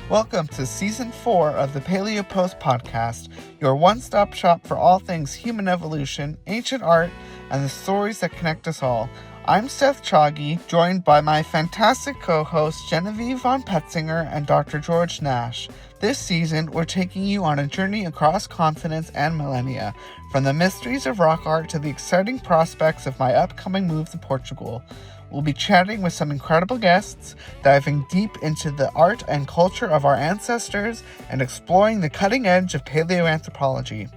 Welcome to Season 4 of the Paleo Post Podcast, your one-stop shop for all things human evolution, ancient art, and the stories that connect us all. I'm Seth Choggy, joined by my fantastic co-hosts Genevieve von Petzinger and Dr. George Nash. This season, we're taking you on a journey across continents and millennia, from the mysteries of rock art to the exciting prospects of my upcoming move to Portugal. We'll be chatting with some incredible guests, diving deep into the art and culture of our ancestors, and exploring the cutting edge of paleoanthropology.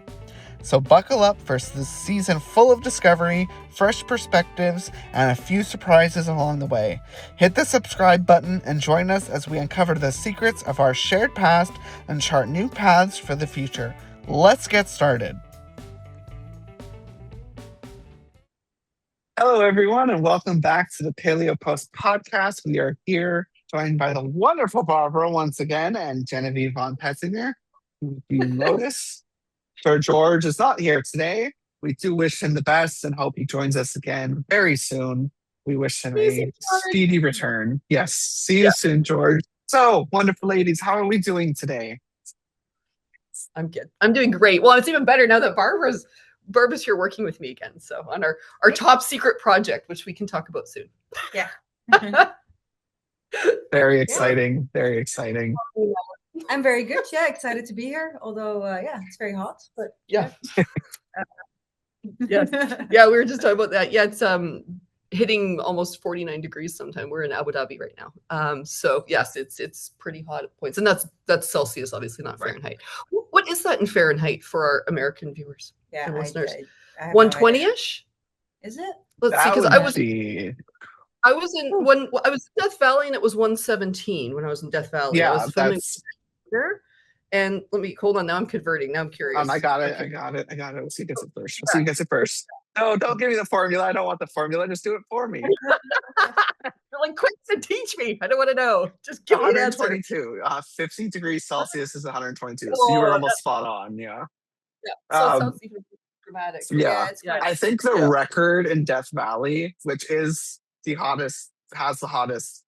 So buckle up for this season full of discovery, fresh perspectives, and a few surprises along the way. Hit the subscribe button and join us as we uncover the secrets of our shared past and chart new paths for the future. Let's get started. Hello, everyone, and welcome back to the Paleo Post Podcast. We are here joined by the wonderful Barbara once again and Genevieve von Petzinger. If you notice, Sir George is not here today. We do wish him the best and hope he joins us again very soon. We wish him a speedy return. Yes, see you soon, George. So, wonderful ladies, how are we doing today? I'm good. I'm doing great. Well, it's even better now that Barbara's here working with me again. So on our top secret project, which we can talk about soon. Yeah. Very exciting. Very exciting. I'm very good. Yeah, excited to be here. Although, it's very hot. But yeah. Yeah, we were just talking about that. Yeah, it's hitting almost 49 degrees sometime. We're in Abu Dhabi right now. So yes, it's pretty hot at points. And that's Celsius, obviously, not Fahrenheit. What is that in Fahrenheit for our American viewers? Yeah, and listeners? 120-ish? Is it? Let's see, because I was in Death Valley and it was 117 when I was in Death Valley. Yeah, I was filming there. And let me hold on. Now I'm converting. Now I'm curious. I got it. Let's see who gets it first. No, don't give me the formula. I don't want the formula. Just do it for me. You're like, quick to teach me. I don't want to know. Just give me an answer. 122. 50 degrees Celsius is 122. So you were almost spot on. Yeah. Yeah. So it sounds even dramatic. Yeah. I think the record in Death Valley, which is has the hottest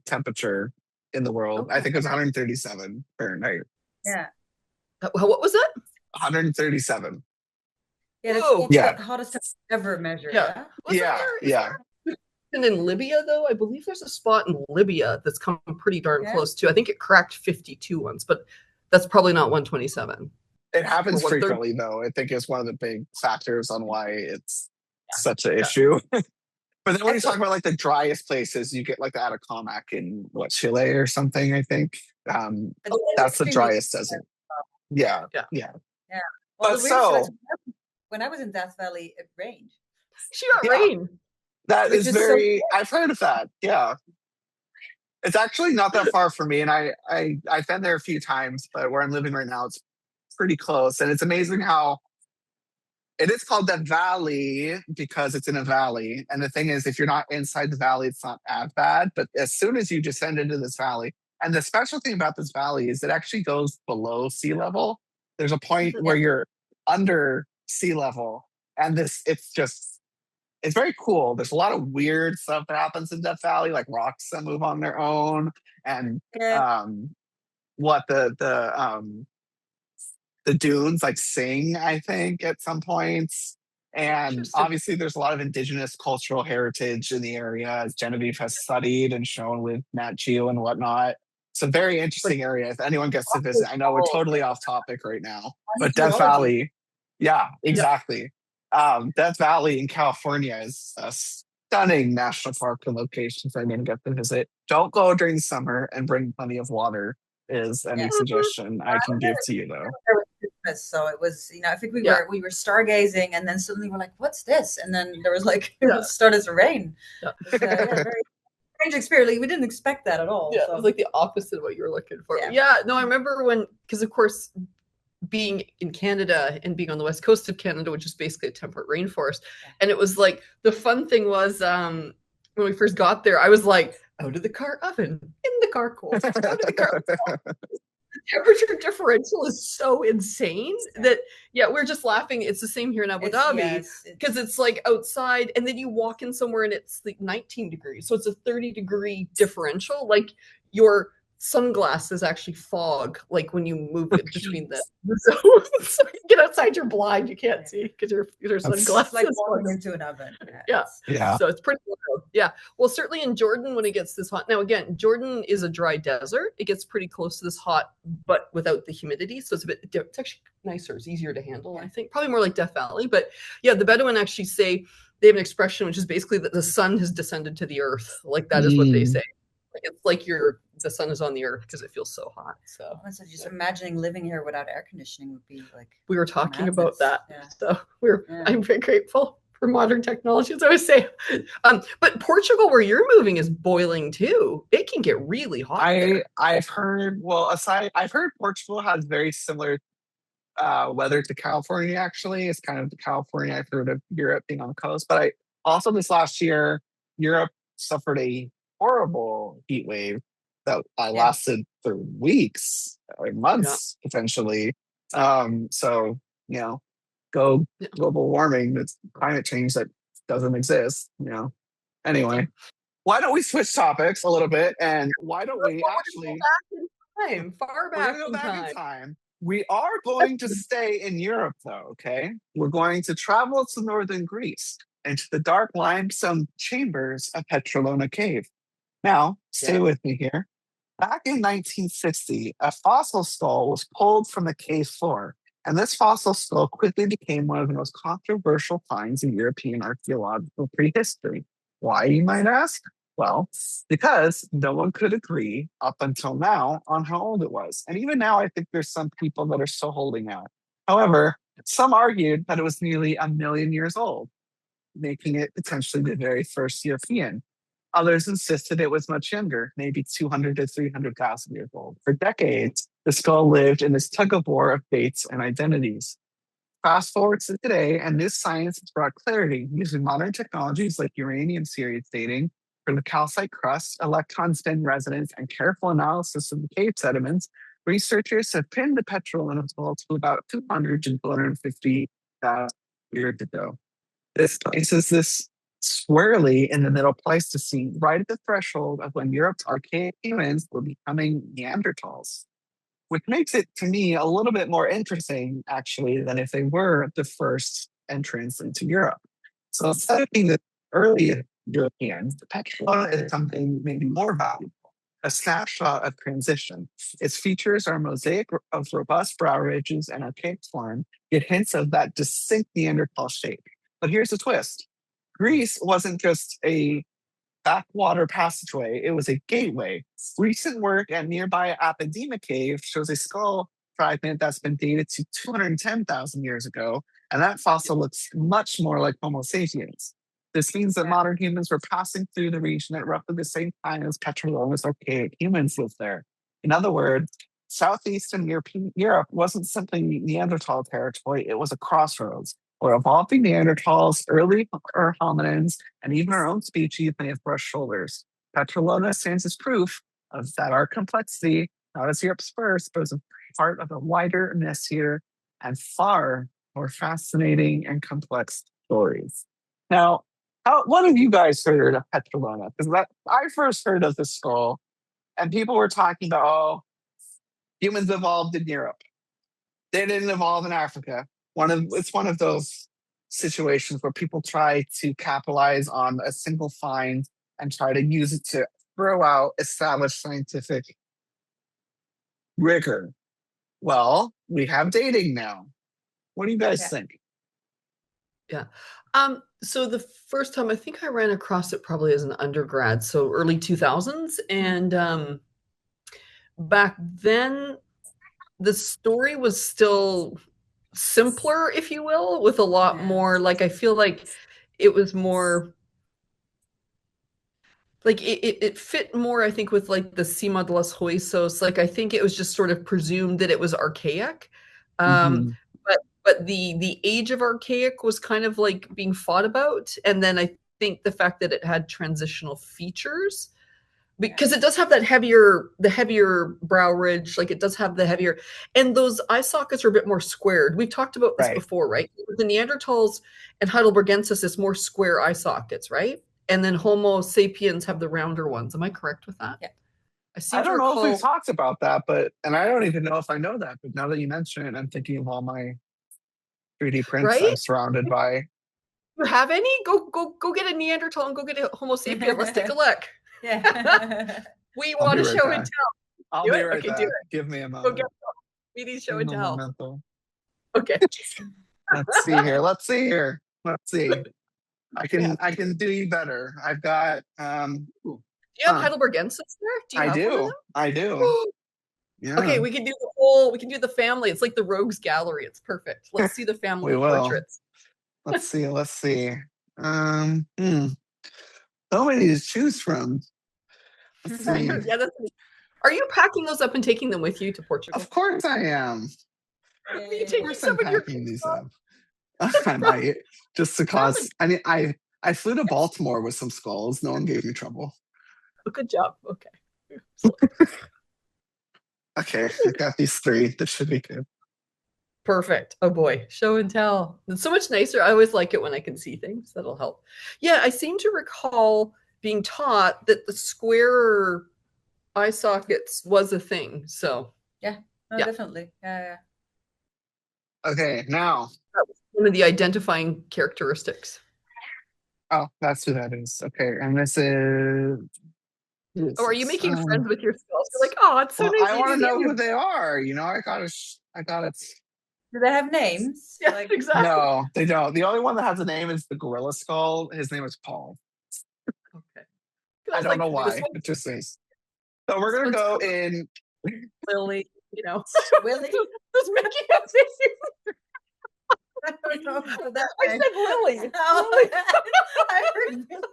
temperature in the world. Okay. I think it was 137 Fahrenheit. Yeah. What was it? 137. Yeah, that's the hottest ever measured. Yeah. And in Libya, though, I believe there's a spot in Libya that's come pretty darn close to. I think it cracked 52 once, but that's probably not 127. It happens frequently, though. I think it's one of the big factors on why it's such an issue. But then when you talk about like the driest places, you get like the Atacama in Chile or something, I think. That's the driest desert. Yeah. Well, but when I was in Death Valley, it rained. She got rain. That is very. I've heard of that. Yeah. It's actually not that far from me, and I've been there a few times, but where I'm living right now, it's pretty close, and it's amazing how. It is called the valley because it's in a valley. And the thing is, if you're not inside the valley, it's not as bad. But as soon as you descend into this valley, and the special thing about this valley is it actually goes below sea level. There's a point where you're under sea level. And it's very cool. There's a lot of weird stuff that happens in Death Valley, like rocks that move on their own. And the dunes like sing, I think, at some points. And obviously there's a lot of indigenous cultural heritage in the area, as Genevieve has studied and shown with Nat Geo and whatnot. It's a very interesting area if anyone gets to visit. I know we're totally off topic right now, but Death Valley, exactly. Death Valley in California is a stunning national park and location for anyone to get to visit. Don't go during summer and bring plenty of water is any suggestion I can give to you, though. So it was, I think we were stargazing, and then suddenly we're like, "What's this?" And then there was it started to rain. Yeah. Very strange experience. We didn't expect that at all. Yeah, so. It was like the opposite of what you were looking for. Yeah. No, I remember because of course, being in Canada and being on the west coast of Canada, which is basically a temperate rainforest, and it was like the fun thing was when we first got there, I was like, out of the car oven, in the car cold, out of the car cold. The temperature differential is so insane that we're just laughing. It's the same here in Abu Dhabi because it's like outside, and then you walk in somewhere and it's like 19 degrees, so it's a 30-degree differential. Like your sunglasses actually fog, like when you move it between the zones. So you get outside, you're blind, you can't see because your sunglasses. Like walking into an oven. Yeah. So it's pretty wild. Yeah. Well, certainly in Jordan, when it gets this hot. Now, again, Jordan is a dry desert. It gets pretty close to this hot, but without the humidity. So it's actually nicer. It's easier to handle, I think. Probably more like Death Valley. But yeah, the Bedouin actually say, they have an expression which is basically that the sun has descended to the earth. Like that is what they say. It's like the sun is on the earth because it feels so hot. So just imagining living here without air conditioning would be like. We were talking about that. Yeah. So I'm very grateful for modern technology, as I always say. But Portugal, where you're moving, is boiling too. It can get really hot. I've heard Portugal has very similar weather to California. Actually, it's kind of the California I've heard of Europe being on the coast. But also this last year, Europe suffered a horrible heat wave that lasted for weeks or months potentially. So go global warming. It's climate change that doesn't exist. Anyway, why don't we switch topics a little bit, and why don't we actually far back in time? We are going to stay in Europe, though. Okay, we're going to travel to northern Greece and to the dark limestone chambers of Petralona Cave. Now, stay with me here. Back in 1960, a fossil skull was pulled from the cave floor, and this fossil skull quickly became one of the most controversial finds in European archaeological prehistory. Why, you might ask? Well, because no one could agree up until now on how old it was. And even now, I think there's some people that are still holding out. However, some argued that it was nearly 1 million years old, making it potentially the very first European. Others insisted it was much younger, maybe 200 to 300,000 years old. For decades, the skull lived in this tug-of-war of dates and identities. Fast forward to today, and this science has brought clarity using modern technologies like uranium series dating for the calcite crust, electron spin resonance, and careful analysis of the cave sediments. Researchers have pinned the Petralona skull to about 200 to 250,000 years ago. This places this squarely in the Middle Pleistocene, right at the threshold of when Europe's archaic humans were becoming Neanderthals, which makes it, to me, a little bit more interesting, actually, than if they were the first entrants into Europe. So instead of being the early Europeans, the Petralona is something maybe more valuable, a snapshot of transition. Its features are a mosaic of robust brow ridges and archaic form, yet hints of that distinct Neanderthal shape. But here's the twist. Greece wasn't just a backwater passageway, it was a gateway. Recent work at nearby Apidima Cave shows a skull fragment that's been dated to 210,000 years ago, and that fossil looks much more like Homo sapiens. This means that modern humans were passing through the region at roughly the same time as Petralona's archaic humans lived there. In other words, southeastern Europe wasn't simply Neanderthal territory, it was a crossroads where evolving Neanderthals, early hominins, and even our own species may have brushed shoulders. Petralona stands as proof of that our complexity, not as Europe's first, but as a part of a wider, messier, and far more fascinating and complex stories. Now, what have you guys heard of Petralona? Because I first heard of the skull, and people were talking about, humans evolved in Europe. They didn't evolve in Africa. It's one of those situations where people try to capitalize on a single find and try to use it to throw out established scientific rigor. Well, we have dating now. What do you guys think? Yeah. So the first time I think I ran across it probably as an undergrad, so early 2000s. And back then, the story was still simpler, if you will, with a lot more, like, I feel like it was more like it fit more, I think, with like the Cima de los Huesos. Like, I think it was just sort of presumed that it was archaic. But the age of archaic was kind of like being fought about. And then I think the fact that it had transitional features, because it does have the heavier brow ridge, like it does have the heavier, and those eye sockets are a bit more squared. We've talked about this before, right? The Neanderthals and Heidelbergensis is more square eye sockets, right? And then Homo sapiens have the rounder ones. Am I correct with that? Yeah. I don't know if we've talked about that, and I don't even know if I know that. But now that you mention it, I'm thinking of all my 3D prints I'm surrounded by. You have any? Go get a Neanderthal and go get a Homo sapien. Let's take a look. Yeah. We want to show and tell. I'll be right back. Give me a moment. Go get we need show and tell. Momento. Okay. Let's see here. Let's see. I can do you better. I've got Do you have Heidelbergensis there? I do. Yeah. Okay, we can do the family. It's like the rogues gallery. It's perfect. Let's see the family portraits. Let's see. So many to choose from. Let's see. Are you packing those up and taking them with you to Portugal? Of course I am. Are you taking some of your these up? I might, just to cause. I mean, I flew to Baltimore with some skulls. No one gave me trouble. Oh, good job. Okay. Okay, I got these 3. This should be good. Perfect. Oh boy, show and tell. It's so much nicer. I always like it when I can see things. That'll help. Yeah, I seem to recall being taught that the square eye sockets was a thing. So definitely. Yeah. Okay, now that was one of the identifying characteristics. Oh, that's who that is. Okay, and this is. Oh, are you making friends with your skulls? You're like, oh, it's so nice. I want to know who they are. I got it. Do they have names? Yeah, exactly. No, they don't. The only one that has a name is the gorilla skull. His name is Paul. Okay. I don't know why. It just is. So we're gonna go in. Lily, Willie. Who's making up faces? I don't know. I said Lily. Oh, I heard Willie.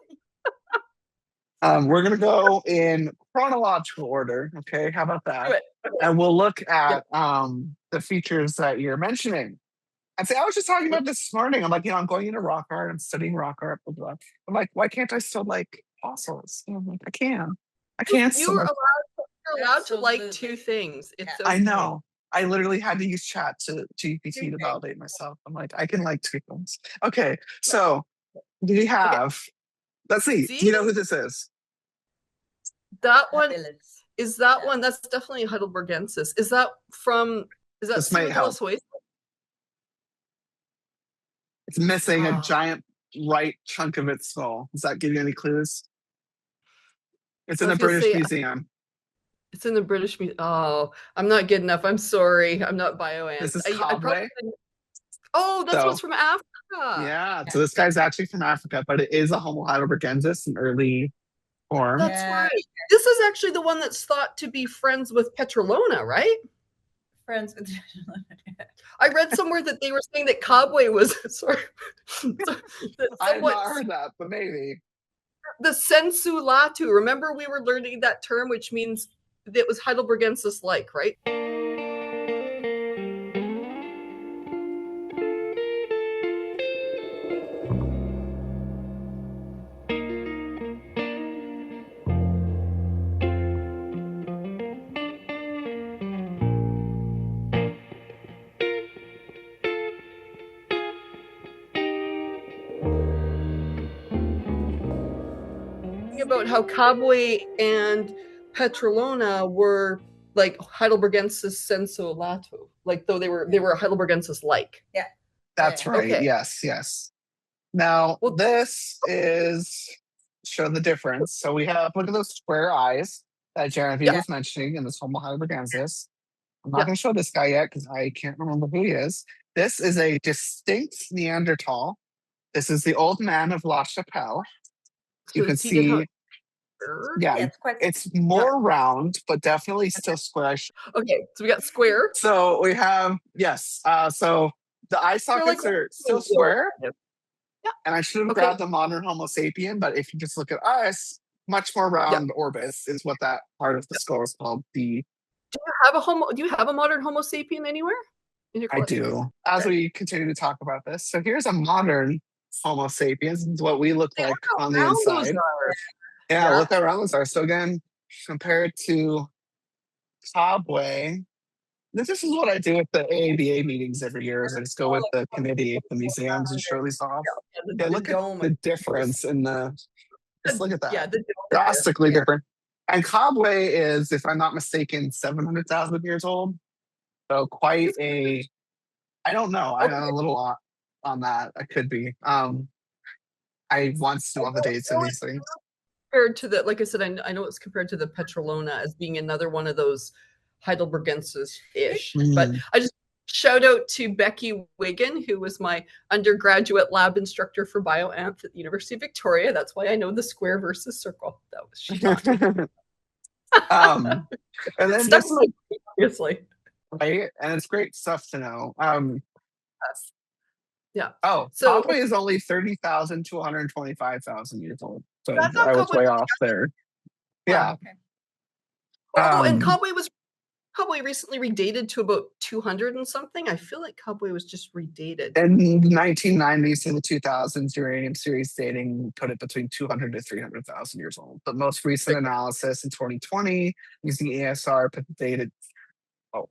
We're gonna go in chronological order. Okay, how about that? Do it. Okay. And we'll look at the features that you're mentioning. I was just talking about this morning. I'm like, I'm going into rock art. I'm studying rock art. Blah, blah. I'm like, why can't I still like fossils? I'm like, I can. You're allowed to like 2 things. It's okay. I know. I literally had to use chat to GPT to validate myself. I'm like, I can like 2 things. Okay, so do you have? Okay. Let's see. Do you know who this is? That one is that one. That's definitely Heidelbergensis. Is that This might help. It's missing a giant right chunk of its skull. Does that give you any clues? It's in the British Museum. It's in the British Museum. Oh, I'm not good enough. I'm sorry. I'm not bioant. This is Kabwe. That's what's from Africa. Yeah. So this guy's actually from Africa, but it is a Homo heidelbergensis, an early form. That's right. This is actually the one that's thought to be friends with Petralona, right? Friends with Petralona. I read somewhere that they were saying that Kabwe was sorry. I have not heard that, but maybe. The sensu latu. Remember we were learning that term, which means that was Heidelbergensis-like, right? About how Kabwe and Petralona were like Heidelbergensis sensu lato, like though they were Heidelbergensis like. Yeah, that's right. Okay. Yes. Now this is show the difference. So we have look at those square eyes that Genevieve was mentioning in this Homo heidelbergensis. I'm not going to show this guy yet because I can't remember who he is. This is a distinct Neanderthal. This is the old man of La Chapelle. You can see. Yeah, it's more round, but definitely still squarish. Okay, so we got square. So we have, so the eye sockets are still square. Yeah. And I should have grabbed the modern Homo sapien, but if you just look at us, much more round orbis is what that part of the skull is called. Do you have a modern Homo sapien anywhere in your collection? I do. As we continue to talk about this. So here's a modern Homo sapiens. This is what we look like on the inside. Yeah, look how round those are. So again, compared to Kabwe, this is what I do at the AABA meetings every year. Is I just go with the committee at the museums and show these off. Look at the difference in the. Just look at that. Yeah, drastically different. And Kabwe is, if I'm not mistaken, 700,000 years old. So quite a, I don't know. I'm a little on that. I could be. I want to know the dates of these things. Compared to the, like I said, I know it's compared to the Petralona as being another one of those Heidelbergensis-ish. But I just shout out to Becky Wigan, who was my undergraduate lab instructor for bioanth at the University of Victoria. That's why I know the square versus circle. That was she taught me. And then stuff obviously. Right, and it's great stuff to know. Yeah. Oh, so Kabwe is only 30,000 to 125,000 years old. So I was way off there. Yeah. Okay. And Kabwe recently redated to about 200 and something. I feel like Kabwe was just redated. In the 1990s to the 2000s, uranium series dating put it between 200 to 300,000 years old. The most recent analysis in 2020 using ESR put the date at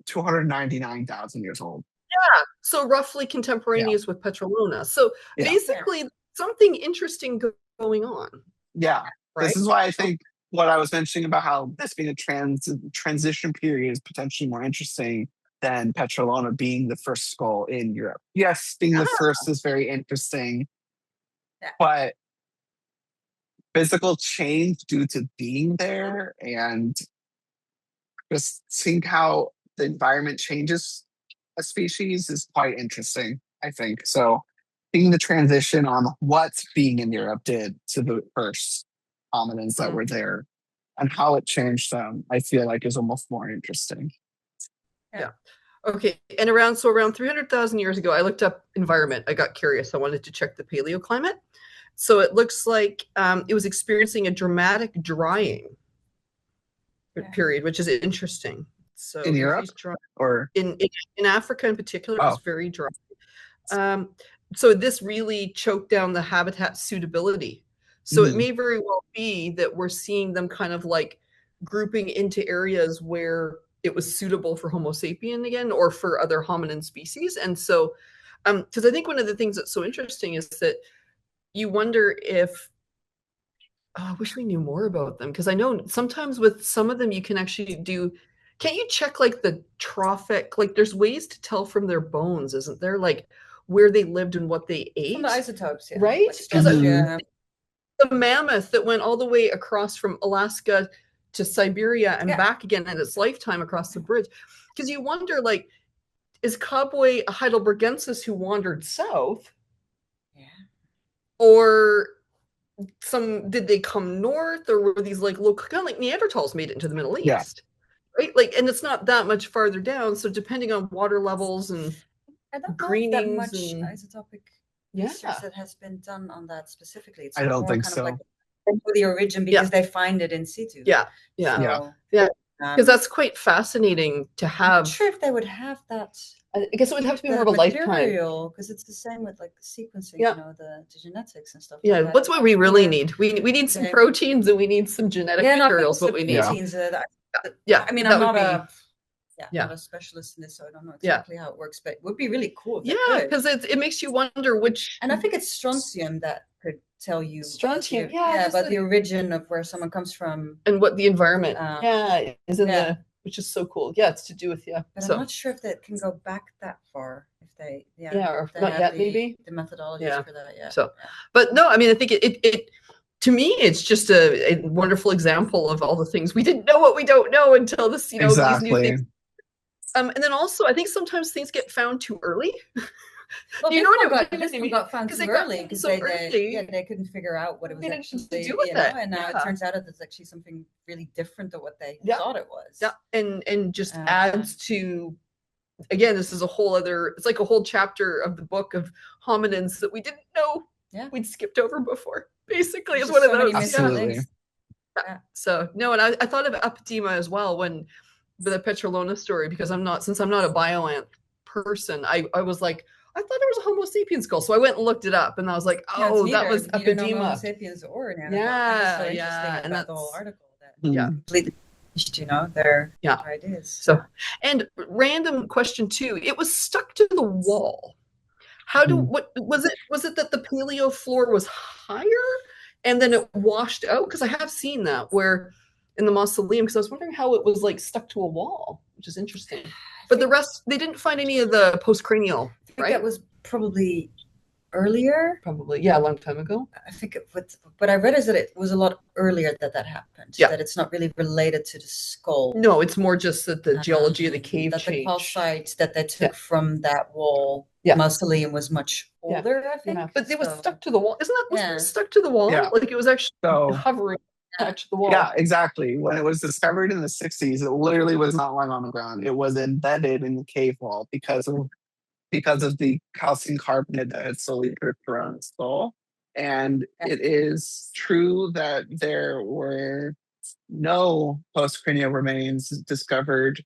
299,000 years old. Yeah, so roughly contemporaneous with Petralona. So basically, something interesting going on. Yeah, right? This is why I think what I was mentioning about how this being a transition period is potentially more interesting than Petralona being the first skull in Europe. Yes, being the first is very interesting, but physical change due to being there and just seeing how the environment changes a species is quite interesting, I think. So seeing the transition on what being in Europe did to the first hominins that were there and how it changed them, I feel like is almost more interesting. Yeah. Okay. And around 300,000 years ago, I looked up environment. I got curious. I wanted to check the paleoclimate. So it looks like it was experiencing a dramatic drying period, which is interesting. So in Europe or in Africa in particular, it was very dry. So this really choked down the habitat suitability. So it may very well be that we're seeing them kind of like grouping into areas where it was suitable for Homo sapien again, or for other hominin species. And so, because I think one of the things that's so interesting is that you wonder if, I wish we knew more about them, because I know sometimes with some of them you can actually do. Can't you check like the trophic? Like there's ways to tell from their bones, isn't there? Like where they lived and what they ate. From the isotopes, right? Because the mammoth that went all the way across from Alaska to Siberia and back again in its lifetime across the bridge. Because you wonder, like, is Kabwe a Heidelbergensis who wandered south? Yeah. Or did they come north, or were these like local, kind of like Neanderthals made it into the Middle East? Yeah. Right? Like, and it's not that much farther down. So depending on water levels and greenings that much and isotopic research that has been done on that specifically. It's I don't think so. Like the origin because they find it in situ. Yeah. Because that's quite fascinating to have. I'm not sure if they would have that. I guess it would have to be more of a lifetime. Because it's the same with like the sequencing, you know, the genetics and stuff. Yeah, like what's what we really need? We need some proteins and we need some genetic materials. What we need. Proteins, I mean, I'm not a specialist in this, so I don't know exactly how it works, but it would be really cool. Because it makes you wonder which. And I think it's strontium that could tell you. Strontium, about the origin of where someone comes from and what the environment. Is in the, which is so cool. Yeah, it's to do with But I'm not sure if that can go back that far. If they, or if not yet, maybe the methodologies for that. Yeah. So, but no, I mean, I think it to me, it's just a wonderful example of all the things we didn't know what we don't know until this, these new things. And then also, I think sometimes things get found too early. Well, you know what I mean? Got found too early because they couldn't figure out what it was actually to do with it. And now it turns out that there's actually something really different than what they thought it was. Yeah, and just adds to. Again, this is a whole other. It's like a whole chapter of the book of hominins that we didn't know we'd skipped over before. Basically, it's one of those. Absolutely. So no, and I thought of Apidima as well when the Petralona story, because since I'm not a bioanth person, I was like, I thought there was a Homo sapiens skull, so I went and looked it up, and I was like, that was Apidima. Homo sapiens or Neanderthal. And that's the whole article. Completely, their ideas. So, and random question too. It was stuck to the wall. What was it? Was it that the paleo floor was higher and then it washed out? Because I have seen that where in the mausoleum because I was wondering how it was like stuck to a wall, which is interesting. But the rest, they didn't find any of the postcranial, right? That was probably earlier. Probably, yeah, a long time ago. I think what I read is that it was a lot earlier that happened. Yeah. That it's not really related to the skull. No, it's more just that the geology of the cave that changed. The calcite that they took from that wall mausoleum was much older, I think. Yeah. But it was stuck to the wall. Wasn't it stuck to the wall? Yeah. Like it was actually hovering to the wall. Yeah, exactly. When it was discovered in the 60s, it literally was not lying on the ground. It was embedded in the cave wall because of the calcium carbonate that had slowly dripped around the skull. And it is true that there were no postcranial remains discovered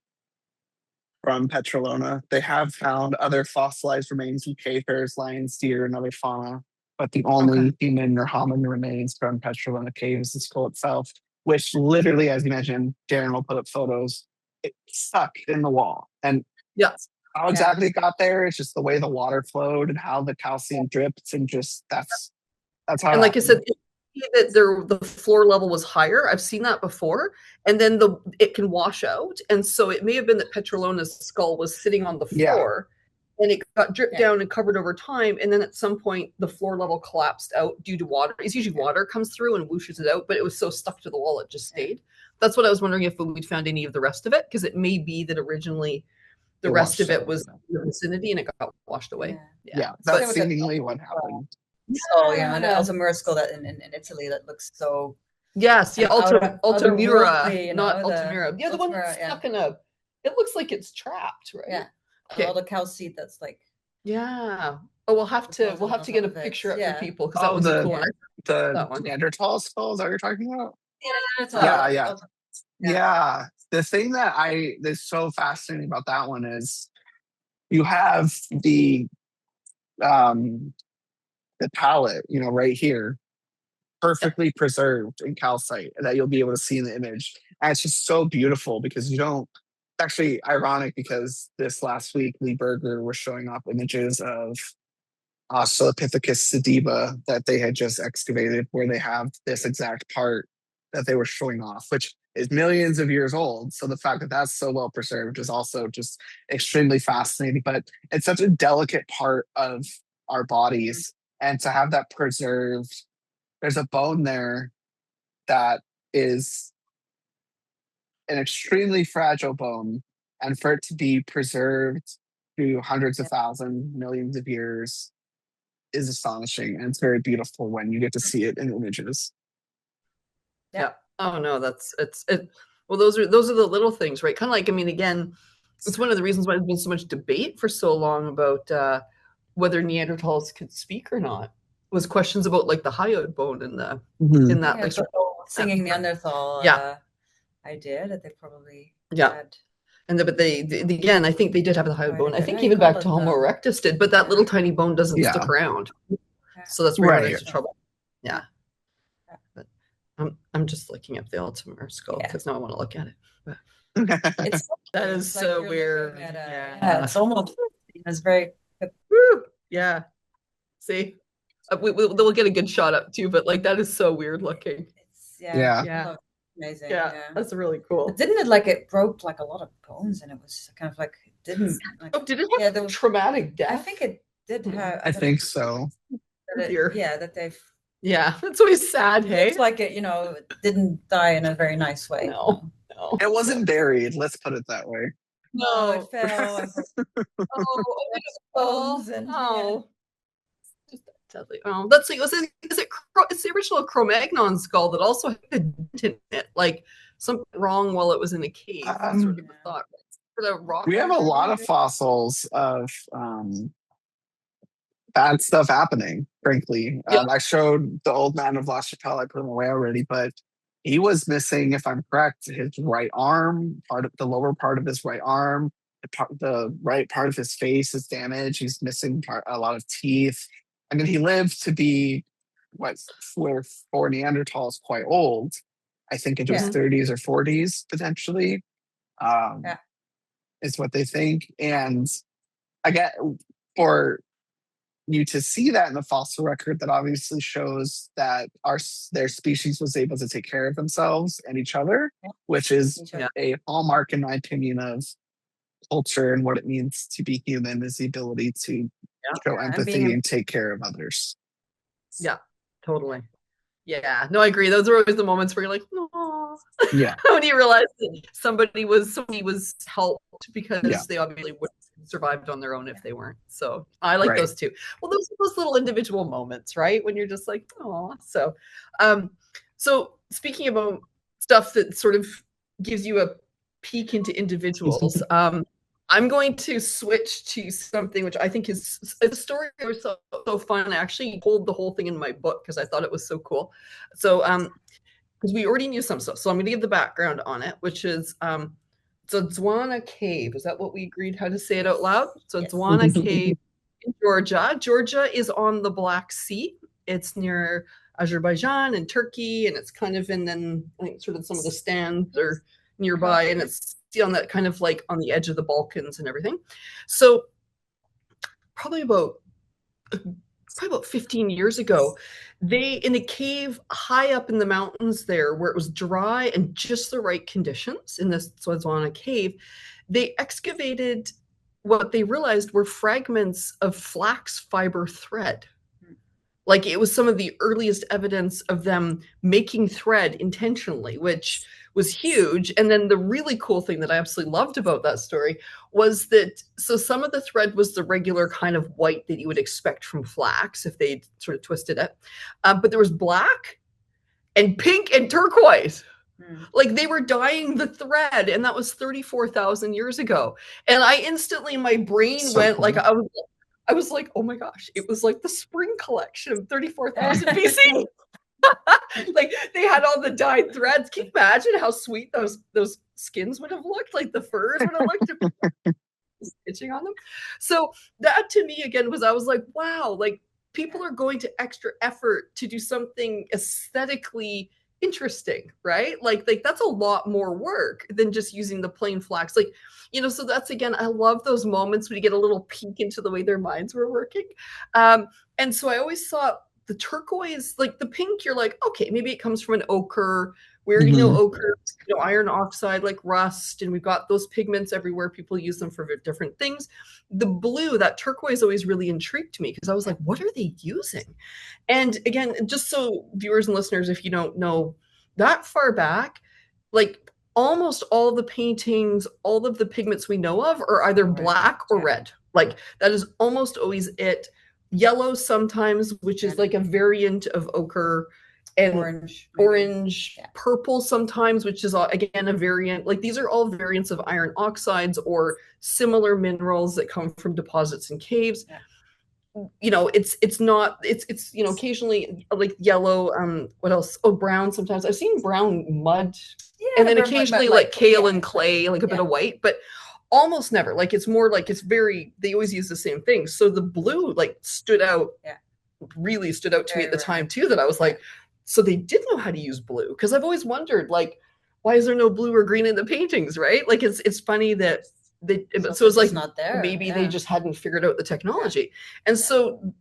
from Petralona. They have found other fossilized remains from cave bears, lions, deer, and other fauna. But the only human or hominin remains from Petralona Cave is the skull itself, which literally, as you mentioned, Darren will put up photos, it stuck in the wall. And how exactly it got there, it's just the way the water flowed and how the calcium dripped, and just that's how. And like I said, that the floor level was higher. I've seen that before, and then it can wash out, and so it may have been that Petralona's skull was sitting on the floor, and it got dripped down and covered over time, and then at some point the floor level collapsed out due to water. It's usually water comes through and whooshes it out, but it was so stuck to the wall it just stayed. That's what I was wondering, if we'd found any of the rest of it, because it may be that originally the rest of it was in the vicinity and it got washed away. Yeah, that's seemingly what happened. Oh yeah, and also a skull that in Italy that looks so. Yes, yeah, Altamira, otherworldly, not Altamira. Yeah, the one that's stuck in a. It looks like it's trapped, right? Yeah. Okay. All the calcite that's like. Yeah. Oh, we'll have to get a picture up for people, because that was cool. The Neanderthal skulls that you're talking about. Yeah. Yeah. The thing that's so fascinating about that one is you have the palette, right here, perfectly preserved in calcite that you'll be able to see in the image. And it's just so beautiful because you don't. It's actually ironic because this last week, Lee Berger was showing off images of Australopithecus sediba that they had just excavated, where they have this exact part that they were showing off, which is millions of years old. So the fact that that's so well preserved is also just extremely fascinating. But it's such a delicate part of our bodies, and to have that preserved, there's a bone there that is an extremely fragile bone, and for it to be preserved through hundreds of thousands, millions of years is astonishing, and it's very beautiful when you get to see it in images. Yeah. Oh no, well, those are the little things, right? Kind of like, again, it's one of the reasons why there's been so much debate for so long about whether Neanderthals could speak or not. Was questions about like the hyoid bone in that singing Neanderthal. Idea that they probably had. But they again, I think they did have the hyoid bone. I think even back to Homo erectus did, but that little tiny bone doesn't stick around. So that's where you get into trouble. Yeah. But I'm just looking up the Altamira skull because now I want to look at it. But that is so weird. It's almost. It's very. Yeah. See, we'll get a good shot up too, but like that is so weird looking. Yeah. Amazing. Yeah, that's really cool. But didn't it broke like a lot of bones, and it was kind of like didn't. Like, did it have there was traumatic death? I think it did have. I think so. That they've. Yeah, it's always sad. Hey, it's like it didn't die in a very nice way. No. It wasn't buried. Let's put it that way. No, it fell. Oh, that's like, is it? It's the original Cro-Magnon skull that also had a dent in it, like something wrong while it was in a cave. That's sort of the thought. For the rock, we have a lot of fossils of bad stuff happening. Frankly, I showed the old man of La Chapelle. I put him away already, but he was missing, if I'm correct, his right arm, part of the lower part of his right arm. The right part of his face is damaged. He's missing a lot of teeth. I mean, he lived to be for Neanderthals quite old. I think into his 30s or 40s potentially. Is what they think. And I get for you to see that in the fossil record, that obviously shows that their species was able to take care of themselves and each other, which is a hallmark, in my opinion, of culture and what it means to be human, is the ability to show empathy and take care of others. Yeah, totally. Yeah, no, I agree. Those are always the moments where you're like, no. Yeah. When you realize that somebody was helped because they obviously wouldn't have survived on their own if they weren't. So I like those too. Well, those are those little individual moments, right? When you're just like, oh. So, so speaking about stuff that sort of gives you a peek into individuals, I'm going to switch to something which I think is a story that was so fun. I actually pulled the whole thing in my book because I thought it was so cool. So, because we already knew some stuff. So I'm going to give the background on it, which is Zwana Cave. Is that what we agreed how to say it out loud? So Zwana Cave in Georgia. Georgia is on the Black Sea. It's near Azerbaijan and Turkey, and it's kind of in then I think sort of some of the stands are nearby, and it's on that kind of like on the edge of the Balkans and everything. So probably about 15 years ago, they, in a cave high up in the mountains there where it was dry and just the right conditions in this Zwana cave, they excavated what they realized were fragments of flax fiber thread. Like it was some of the earliest evidence of them making thread intentionally, which was huge. And then the really cool thing that I absolutely loved about that story was that, so some of the thread was the regular kind of white that you would expect from flax if they sort of twisted it. But there was black and pink and turquoise. Like they were dyeing the thread, and that was 34,000 years ago. And I instantly, my brain went like, I was like, oh my gosh, it was like the spring collection of 34,000 BC. Like they had all the dyed threads. Can you imagine how sweet those skins would have looked? Like the furs would have looked stitching on them. So that to me again was, I was like, wow, like people are going to extra effort to do something aesthetically interesting, right? Like that's a lot more work than just using the plain flax. Like, you know, so that's again, I love those moments when you get a little peek into the way their minds were working. And so I always thought the turquoise, like the pink, you're like, okay, maybe it comes from an ochre. We already know ochre, you know, iron oxide, like rust, and we've got those pigments everywhere. People use them for different things. The blue, that turquoise always really intrigued me because I was like, what are they using? And again, just so viewers and listeners, if you don't know, that far back, like almost all the paintings, all of the pigments we know of are either black or red. Like that is almost always it. Yellow sometimes, which is like a variant of ochre, and orange, purple sometimes, which is again a variant. Like these are all variants of iron oxides or similar minerals that come from deposits in caves. You know, it's you know, occasionally like yellow, what else? Oh, brown sometimes. I've seen brown mud, and then occasionally like kale and clay, like a bit of white, but almost never. Like it's more like it's very, they always use the same thing. So the blue like stood out, really stood out to me at the time too, that I was like, so they did know how to use blue. Because I've always wondered, like, why is there no blue or green in the paintings, right? Like it's funny that they, so it's like not there. Maybe they just hadn't figured out the technology. And so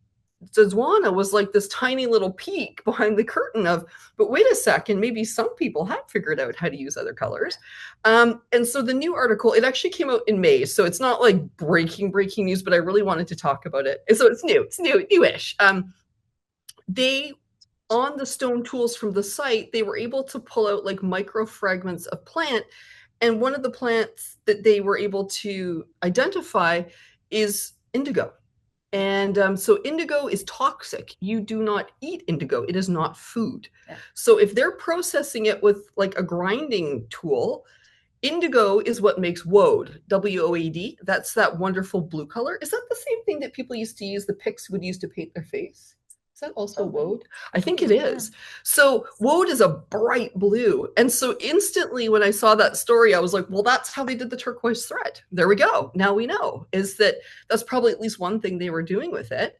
Zwana was like this tiny little peek behind the curtain of, but wait a second, maybe some people had figured out how to use other colors. And so the new article, it actually came out in May. So it's not like breaking news, but I really wanted to talk about it. And so it's newish. They, on the stone tools from the site, they were able to pull out like micro fragments of plant. And one of the plants that they were able to identify is indigo. And so indigo is toxic. You do not eat indigo. It is not food. So if they're processing it with like a grinding tool, indigo is what makes woad, W-O-A-D. That's that wonderful blue color. Is that the same thing that people used to use, the Picts would use to paint their face? Is that also woad? I think it is. So woad is a bright blue. And so instantly when I saw that story, I was like, well, that's how they did the turquoise thread. There we go. Now we know, is that that's probably at least one thing they were doing with it.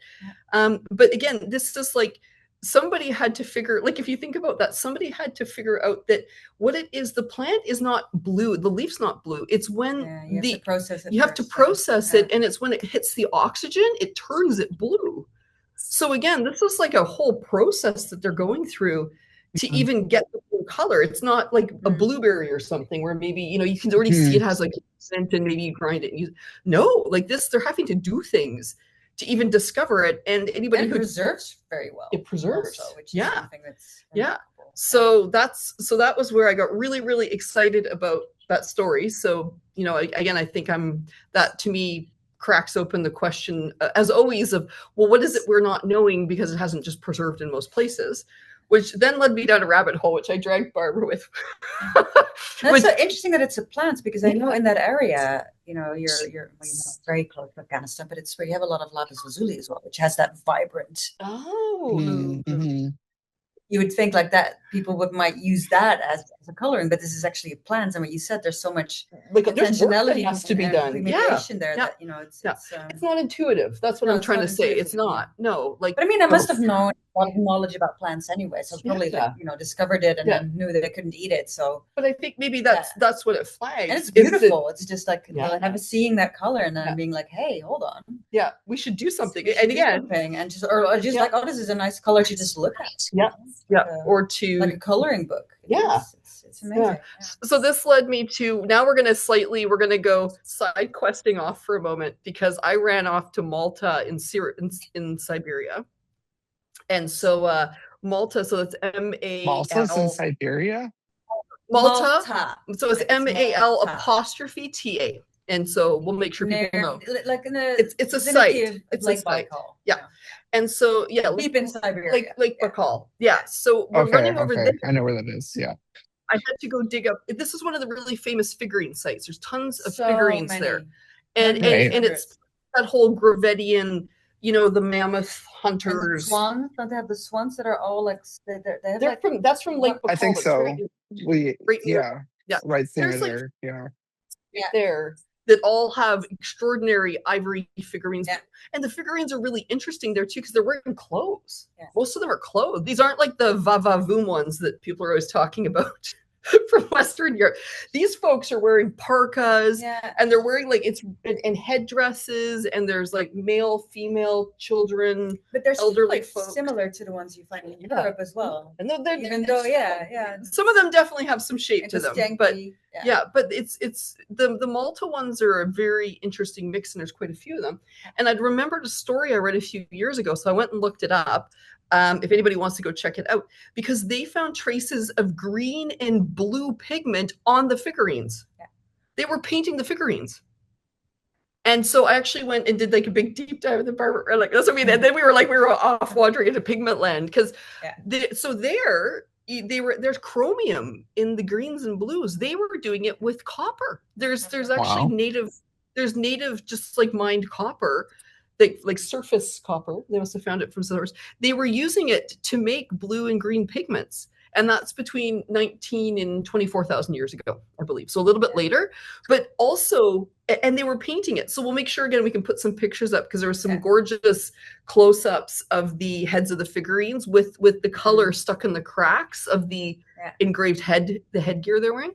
But again, this is like somebody had to figure, like if you think about that, somebody had to figure out that what it is, the plant is not blue. The leaf's not blue. It's when you have to process it. And it's when it hits the oxygen, it turns it blue. So again, this is like a whole process that they're going through to even get the full color. It's not like a blueberry or something where maybe, you can already see it has like scent and maybe you grind it. No, like this, they're having to do things to even discover it. And anybody who preserves very well. It preserves. Also, which is something that's cool. So that was where I got really, really excited about that story. So, again, I think that to me cracks open the question, as always, of, well, what is it we're not knowing because it hasn't just preserved in most places, which then led me down a rabbit hole, which I dragged Barbara with. That's so interesting that it's a plant, because I know in that area, you're very close to Afghanistan, but it's where you have a lot of lapis lazuli as well, which has that vibrant. You would think like that people might use that as a coloring, but this is actually a plant. And what you said, there's so much intentionality has to be done. There that it's not intuitive. That's what I'm trying to say. It's not. No, like. But I mean, I must have known a lot of knowledge about plants anyway, so probably discovered it and then knew that I couldn't eat it. So, but I think maybe that's what it flags. And it's beautiful. It's just like never seeing that color and then being like, hey, hold on. Yeah, we should do something. And again, and just like, oh, this is a nice color to just look at. Or to like a coloring book. It's amazing. Yeah. So this led me to, now we're going to go side questing off for a moment, because I ran off to Malta in Siberia. And so Malta, so that's M-A-L. Malta's in Siberia? Malta. So it's M-A-L apostrophe T-A. And so we'll make sure people know. Like it's a site. It's a site. Yeah. And so, deep in Siberia. Lake Baikal. Yeah. So we're running over there. I know where that is. Yeah. I had to go dig up. This is one of the really famous figurine sites. There's tons of figurines there. And it's that whole Gravettian, the mammoth hunters. The swans. Don't they have the swans that are all like, that's from Lake Baikal. I think so. Right there. That all have extraordinary ivory figurines. Yeah. And the figurines are really interesting there too, because they're wearing clothes. Yeah. Most of them are clothed. These aren't like the va-va-voom ones that people are always talking about from Western Europe. These folks are wearing parkas and they're wearing and headdresses, and there's like male, female, children, but they're elderly folks. Similar to the ones you find in Europe as well. And some of them definitely have some shape to them, janky, but it's the Malta ones are a very interesting mix, and there's quite a few of them. And I'd remembered a story I read a few years ago, so I went and looked it up. If anybody wants to go check it out, because they found traces of green and blue pigment on the figurines. Yeah. They were painting the figurines. And so I actually went and did like a big deep dive with the barber. Like, that's what I mean. And then we were off wandering into pigment land, because there's chromium in the greens and blues. They were doing it with copper. There's actually native just like mined copper. Like surface copper. They must have found it from source. They were using it to make blue and green pigments. And that's between 19 and 24,000 years ago, I believe. So a little bit later, but also, and they were painting it. So we'll make sure, again, we can put some pictures up, because there were some gorgeous close-ups of the heads of the figurines with the color stuck in the cracks of the engraved the headgear they're wearing.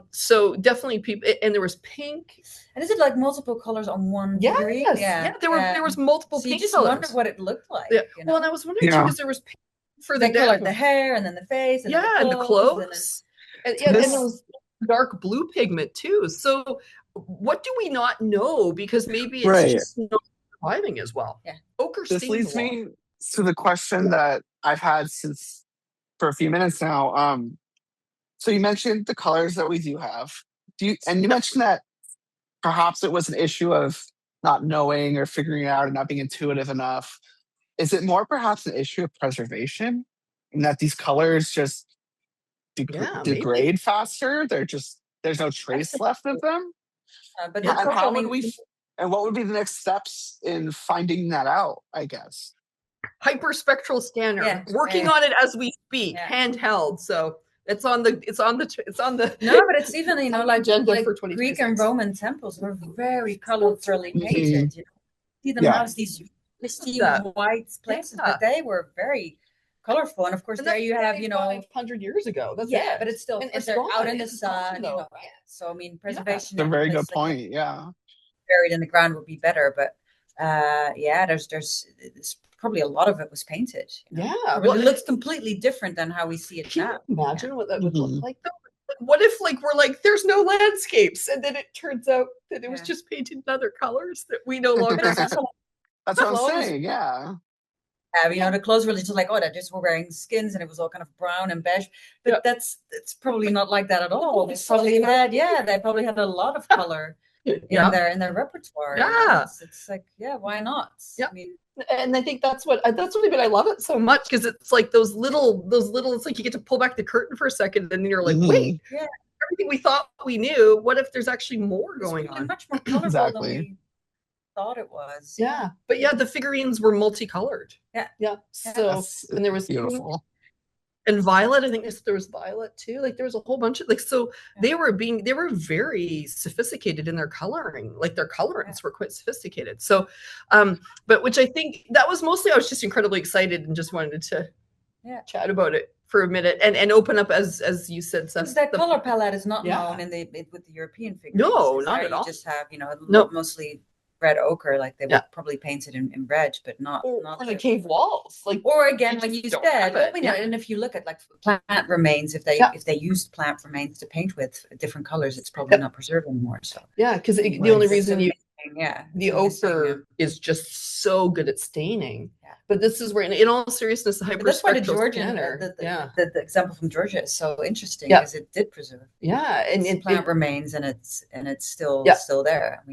So definitely people, and there was pink. And is it like multiple colors on one figurine? There was multiple pink colors. You just wonder what it looked like. Well, and I was wondering too, because there was pink for the color, the hair, and then the face, and the clothes, and there was dark blue pigment too. So what do we not know? Because maybe it's just not surviving as well. Yeah. Ochre. This leads me to the question that I've had for a few minutes now. So you mentioned the colors that we do have. You mentioned that perhaps it was an issue of not knowing or figuring it out and not being intuitive enough. Is it more perhaps an issue of preservation, in that these colors just degrade faster? There's no trace left of them? But what would be the next steps in finding that out, I guess? Hyperspectral scanner, working on it as we speak, handheld. So it's on the no, but it's even like agenda for Greek and Roman temples were very colorfully painted. See them as these pristine white places, but they were very colorful. And of course, there you have 500 years ago. That's but it's still they're out in the sun. So I mean, preservation. That's a very good point. Yeah, buried in the ground would be better, but there's probably a lot of it was painted. Yeah. Well, it looks completely different than how we see it now. Imagine what that would look like though. What if like we're like there's no landscapes and then it turns out that it was just painted in other colors that we no longer That's what I'm saying. Yeah. The clothes were just like, oh, they just were wearing skins and it was all kind of brown and beige. But it's probably not like that at all. They probably had a lot of color in their repertoire. Yeah. It's like, why not? Yeah. I mean, and I think that's what but I love it so much because it's like those little it's like you get to pull back the curtain for a second and then you're like, wait, everything we thought we knew, what if there's actually more going on? Much more colorful than we thought it was. Yeah. But the figurines were multicolored. Yeah. So and there was beautiful. And violet, I think there was violet too. Like there was a whole bunch of they were very sophisticated in their coloring. Like their colorants were quite sophisticated. So, but which I think that was mostly I was just incredibly excited and just wanted to chat about it for a minute and open up as you said, Seth. Because that color palette is not known with the European figures. No, not at all. You just have mostly red ochre, like they were probably painted in red, but not the cave walls, or again, like you said. And if you look at like plant remains, if they used plant remains to paint with different colors, it's probably not preserved anymore. So because the only reason the ochre is just so good at staining. But this is where, in all seriousness, the that's why the Georgian, the example from Georgia is so interesting because it did preserve. And plant remains, and it's still there.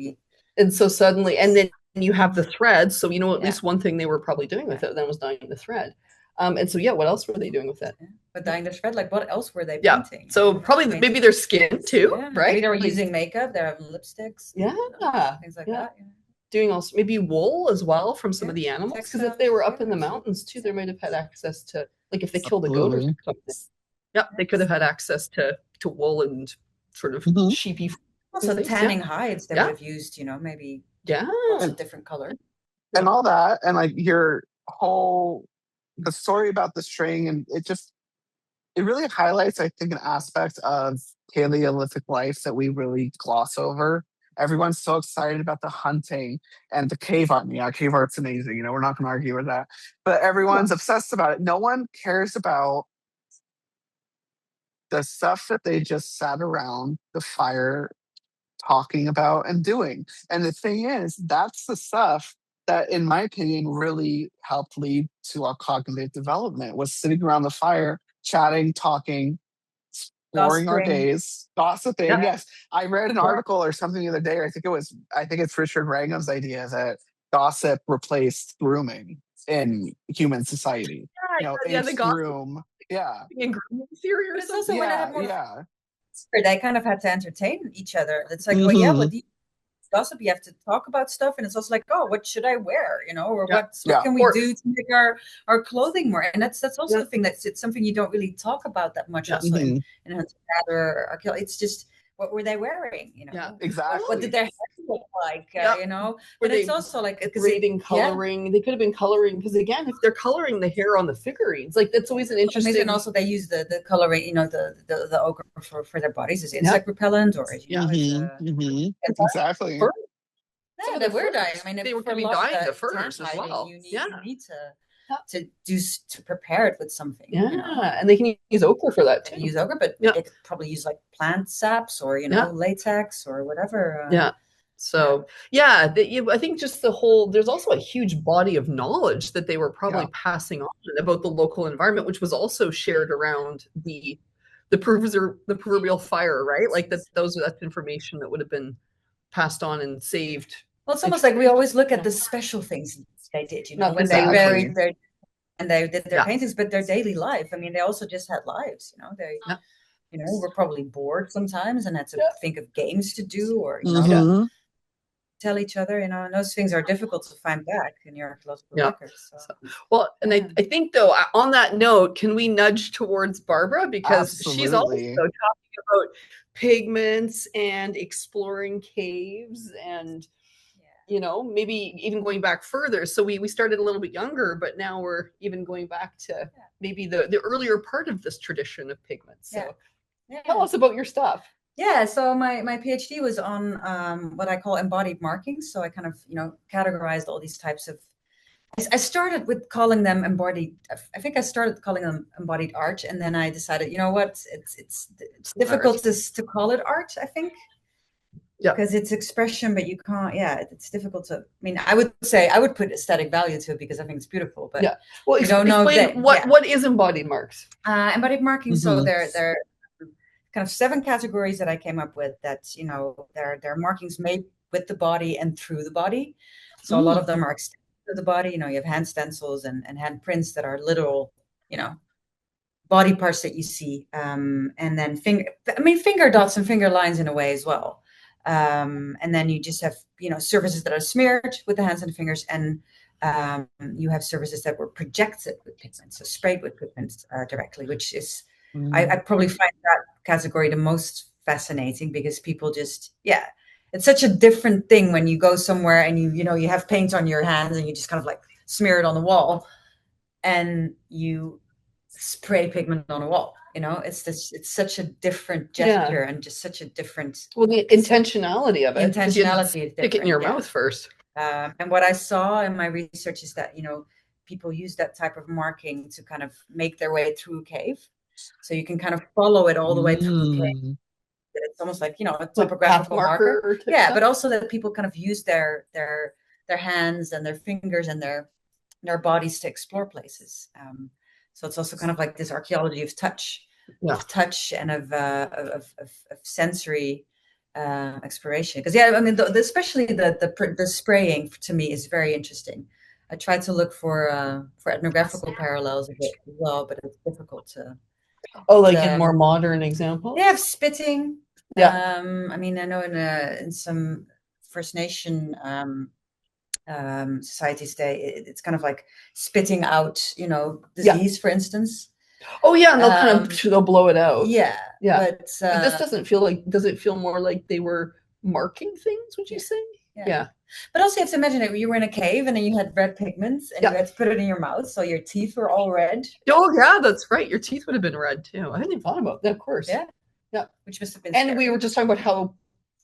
And so suddenly, and then you have the thread. So, at least one thing they were probably doing with it then was dyeing the thread. And so, what else were they doing with it? But dyeing the thread, like what else were they painting? So probably maybe their skin too, right? Maybe they were using makeup. They're having lipsticks. Things like that. Doing also maybe wool as well from some of the animals. Because if they were up in the mountains too, they might have had access to, like if they killed a goat or something. They could have had access to wool and sort of sheepy. Also, the tanning hides they would have used, maybe lots of different colors. And all that, and like the story about the string, and it really highlights, I think, an aspect of Paleolithic life that we really gloss over. Everyone's so excited about the hunting and the cave art. Cave art's amazing. We're not going to argue with that. But everyone's obsessed about it. No one cares about the stuff that they just sat around the fire talking about and doing. And the thing is, that's the stuff that, in my opinion, really helped lead to our cognitive development, was sitting around the fire, chatting, talking, exploring our days, gossiping. Yes. I read an article or something the other day, I think it's Richard Wrangham's idea that gossip replaced grooming in human society. The groom. In grooming theory or something. They kind of had to entertain each other. It's like, well, gossip, you have to talk about stuff, and it's also like, oh, what should I wear? Or what can we do to make our clothing more? And that's also the thing it's something you don't really talk about that much also in hunter archaeology. It's just, what were they wearing? Exactly. What did their hair look like? But it's also like grading coloring. They could have been coloring, because again, if they're coloring the hair on the figurines, like that's always an interesting. And also they use the coloring, the ochre for their bodies as insect repellent, or exactly. They were dyeing. I mean, they were probably dyeing the furs as well. You need to prepare it with something. And they can use ochre for that too. Use ochre, but they could probably use like plant saps or latex or whatever. So I think just there's also a huge body of knowledge that they were probably passing on about the local environment, which was also shared around the proverbial fire, right? Like that's information that would have been passed on and saved. Well, it's almost like we always look at the special things they did, when they buried and they did their paintings, but their daily life. I mean, they also just had lives, They, were probably bored sometimes and had to think of games to do, or tell each other, and those things are difficult to find back in your archaeological records. So. And I think though, on that note, can we nudge towards Barbara, because she's also talking about pigments and exploring caves and maybe even going back further. So we started a little bit younger, but now we're even going back to maybe the earlier part of this tradition of pigments. So tell us about your stuff. Yeah, so my PhD was on what I call embodied markings. So I kind of, categorized all these types of I started with calling them embodied. I think I started calling them embodied art, and then I decided, you know what, it's difficult to call it art. I think, because it's expression, but you can't. Yeah, it's difficult to. I mean, I would say I would put aesthetic value to it because I think it's beautiful. But well, explain what is embodied marks. Embodied marking. So they're kind of 7 categories that I came up with. That they're markings made with the body and through the body. So a lot of them are extended to the body. You have hand stencils and hand prints that are literal, body parts that you see. And then finger dots and finger lines in a way as well. And then you just have, surfaces that are smeared with the hands and fingers, and you have surfaces that were projected with pigments, so sprayed with pigments directly, which is, I probably find that category the most fascinating, because people just, it's such a different thing when you go somewhere and you have paint on your hands and you just kind of like smear it on the wall, and you spray pigment on a wall. It's such a different gesture and just such a different. Well, the intentionality of it. Intentionality is different. Stick it in your mouth first. And what I saw in my research is that, people use that type of marking to kind of make their way through a cave. So you can kind of follow it all the way through the cave. It's almost like, a topographical marker. Yeah, but also that people kind of use their hands and their fingers and their bodies to explore places. So it's also kind of like this archaeology of touch, and of sensory exploration. Because especially the spraying to me is very interesting. I tried to look for ethnographical parallels of it as well, but it's difficult to. In more modern examples. They have spitting. I know in some First Nation societies, it's kind of like spitting out, disease, for instance. Oh yeah, and they'll blow it out. Yeah. But this doesn't feel like. Does it feel more like they were marking things? Would you say? Yeah. But also you have to imagine that you were in a cave and then you had red pigments and you had to put it in your mouth, so your teeth were all red. Oh yeah, that's right. Your teeth would have been red too. I hadn't even thought about that. Of course. Yeah. Which must have been. And we were just talking about how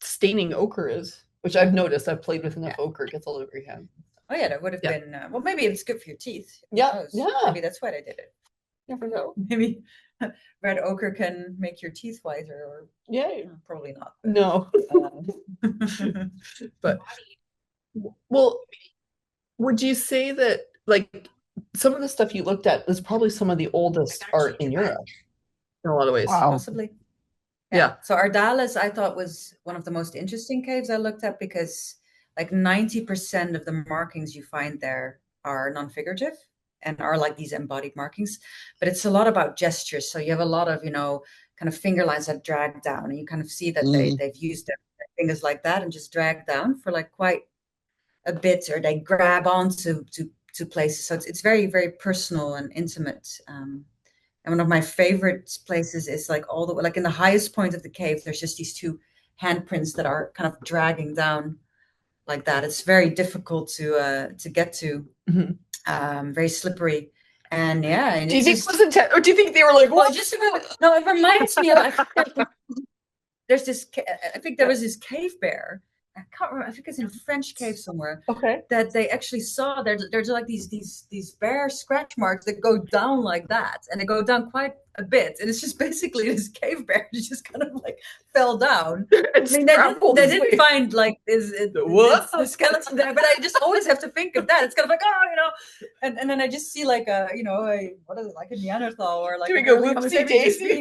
staining ochre is, which I've noticed. I've played with enough ochre; it gets all over your hand. Oh yeah, that would have been. Well, maybe it's good for your teeth. Yeah. Maybe that's why they did it. Never know. Maybe red ochre can make your teeth whiter, or probably not. No. But well, would you say that like some of the stuff you looked at is probably some of the oldest art in Europe in a lot of ways? Wow. Possibly. Yeah. So Ardalis, I thought, was one of the most interesting caves I looked at, because like 90% of the markings you find there are non-figurative and are like these embodied markings, but it's a lot about gestures. So you have a lot of, kind of finger lines that drag down, and you kind of see that they've used their fingers like that and just drag down for like quite a bit, or they grab onto to places. So it's very, very personal and intimate. And one of my favorite places is like all the way, like in the highest point of the cave, there's just these 2 handprints that are kind of dragging down like that. It's very difficult to get to. Very slippery. And and do you think it was intense, or do you think they were like, well, no, it reminds me of, there's this, I think there was this cave bear. I can't remember. I think it's in a French cave somewhere. Okay. That they actually saw there's like these bear scratch marks that go down like that, and they go down quite a bit, and it's just basically this cave bear just kind of like fell down. I mean, they didn't find like the skeleton there, but I just always have to think of that. It's kind of like, and then I just see like what is it, like a Neanderthal or like being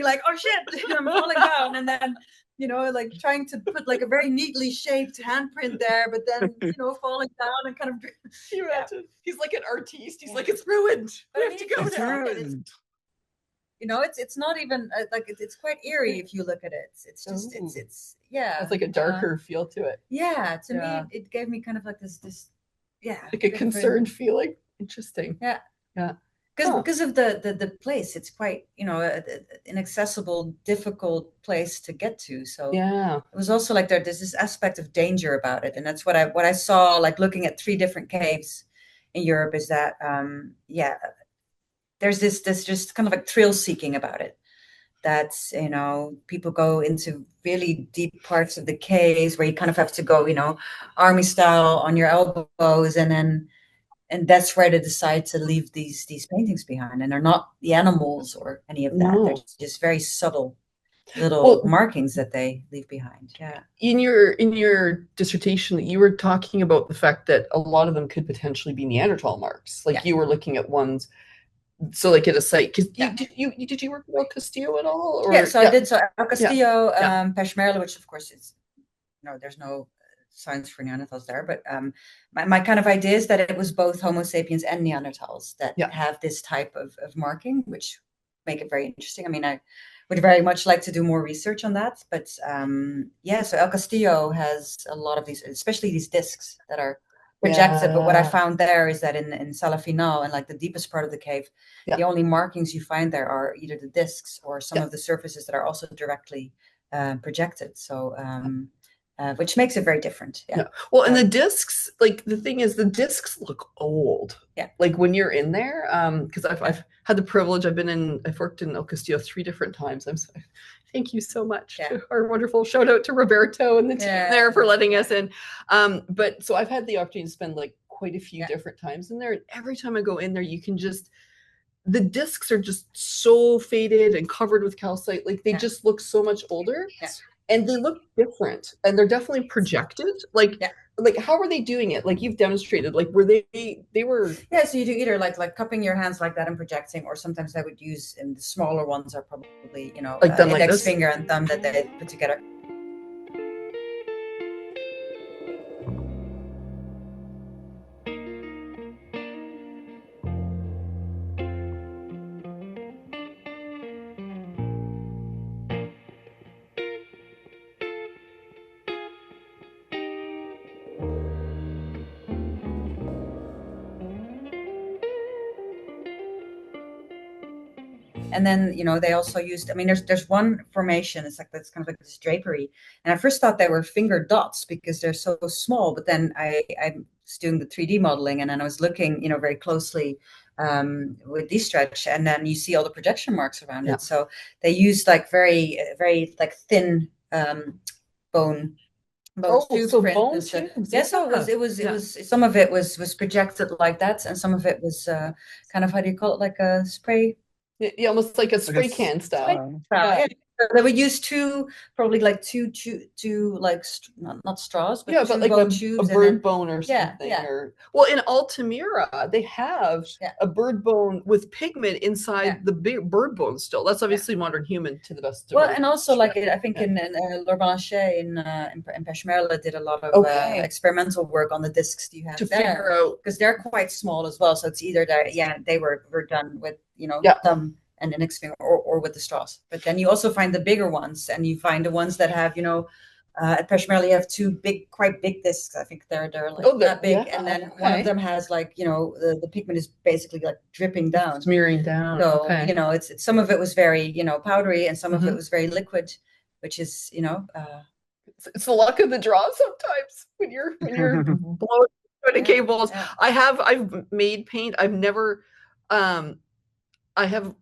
like, oh shit, I'm falling down, and then like trying to put like a very neatly shaped handprint there, but then falling down and kind of. Can you imagine? He's like an artiste. He's like, it's ruined. But we have to go now. Ruined. It's not even like it's quite eerie if you look at it. It's just it's like a darker feel to it. Yeah, to me it gave me kind of like this like a concerned feeling. Interesting. Yeah. Because of the place, it's quite an inaccessible, difficult place to get to. So it was also like there's this aspect of danger about it, and that's what I saw like looking at 3 different caves in Europe, is that there's this just kind of like thrill seeking about it. That's people go into really deep parts of the caves where you kind of have to go army style on your elbows, and then and that's where they decide to leave these paintings behind, and they're not the animals or any of that. No. They're just very subtle little markings that they leave behind. Yeah. In your dissertation, you were talking about the fact that a lot of them could potentially be Neanderthal marks. Like you were looking at ones. So like at a site, because did you work with El Castillo at all? Or? Yeah, so I did. So El Castillo, Peshmerga, which of course is, there's no science for Neanderthals there, but my kind of idea is that it was both Homo sapiens and Neanderthals that have this type of marking, which make it very interesting. I mean, I would very much like to do more research on that, but so El Castillo has a lot of these, especially these discs that are projected. But what I found there is that in Sala Final, and like the deepest part of the cave, the only markings you find there are either the discs or some of the surfaces that are also directly projected. So which makes it very different. Well, and the discs, like the thing is, the discs look old. Like when you're in there, because I've had the privilege, I've worked in El Castillo 3 different times. Thank you so much. Our wonderful shout out to Roberto and the team there for letting us in. But so I've had the opportunity to spend like quite a few different times in there. And every time I go in there, you can just, the discs are just so faded and covered with calcite. Like they just look so much older. And they look different. And they're definitely projected. Like how were they doing it? Like you've demonstrated, like were they were so you do either like cupping your hands like that and projecting, or sometimes I would use, and the smaller ones are probably like index finger and thumb that they put together. And then, they also used, I mean, there's one formation, it's like, that's kind of like this drapery. And I first thought they were finger dots because they're so small, but then I was doing the 3D modeling, and then I was looking, very closely with D-stretch, and then you see all the projection marks around it. So they used like very, very like thin bone tubes. So bone tubes. So it was some of it was projected like that, and some of it was kind of, how do you call it, like a spray. Yeah, almost like a spray can style. They would use two like not straws, but but like bone tubes, a bird bone or something. Well, in Altamira, they have a bird bone with pigment inside the big bird bone still. That's obviously modern human to the best of and also like I think in Laure Blanchet in Peshmerga did a lot of experimental work on the discs you have to figure out, because they're quite small as well. So it's either they were done with thumb and an index finger, or with the straws. But then you also find the bigger ones, and you find the ones that have, at Peshmerga you have 2 quite big discs. I think they're like that big, and then one of them has like, the pigment is basically like dripping down, smearing down. So it's some of it was very powdery, and some of it was very liquid, which is it's the luck of the draw sometimes when you're blowing the cave walls. I've made paint. I've never I have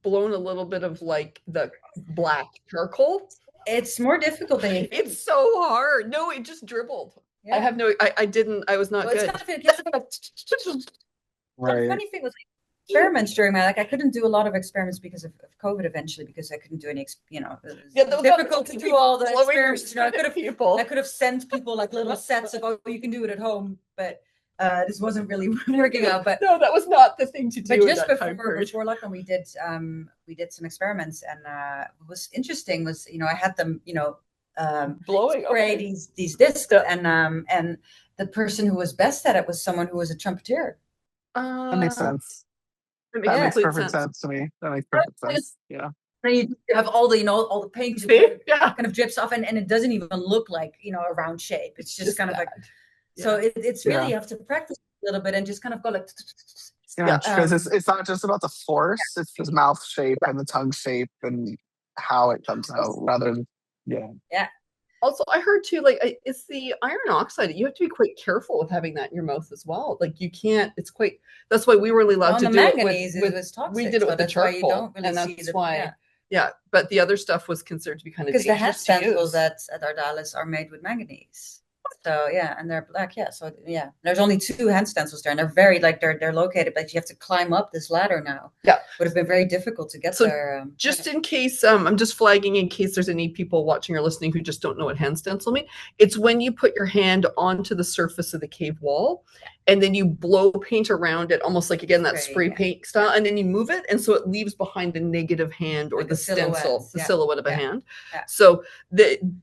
blown a little bit of like the black charcoal. It's more difficult than it's so hard. No, it just dribbled. I have no. I didn't. I was not good. The funny thing was experiments during my I couldn't do a lot of experiments because of COVID eventually, because I couldn't do any. It was difficult to do all the experiments. I could have sent people like little sets of you can do it at home, but. This wasn't really working out, but no, that was not the thing to do. But just before lockdown, we did some experiments, and what was interesting was I had them blowing spray these discs, and the person who was best at it was someone who was a trumpeter. That makes sense. That makes perfect sense to me. That makes perfect sense. Yeah. Then you have all the paint kind of drips off, and it doesn't even look like a round shape. It's just kind of like. So it's really, you have to practice a little bit and just kind of go like. Because it's not just about the force; it's the mouth shape and the tongue shape and how it comes out, rather than Also, I heard too, like it's the iron oxide. You have to be quite careful with having that in your mouth as well. Like you can't. It's quite. That's why we were really allowed to do manganese it with toxic, we did it with the charcoal, and that's why. Yeah, but the other stuff was considered to be kind of because the head stencils at Ardalis are made with manganese. So yeah, and they're black. Yeah, so yeah, there's only 2 hand stencils there, and they're very they're located, but you have to climb up this ladder now. Yeah, would have been very difficult to get there. Just in case, I'm just flagging in case there's any people watching or listening who just don't know what hand stencil means. It's when you put your hand onto the surface of the cave wall, and then you blow paint around it, almost like again that spray paint style, and then you move it, and so it leaves behind a negative hand or like the stencil, the silhouette of a hand. Yeah. So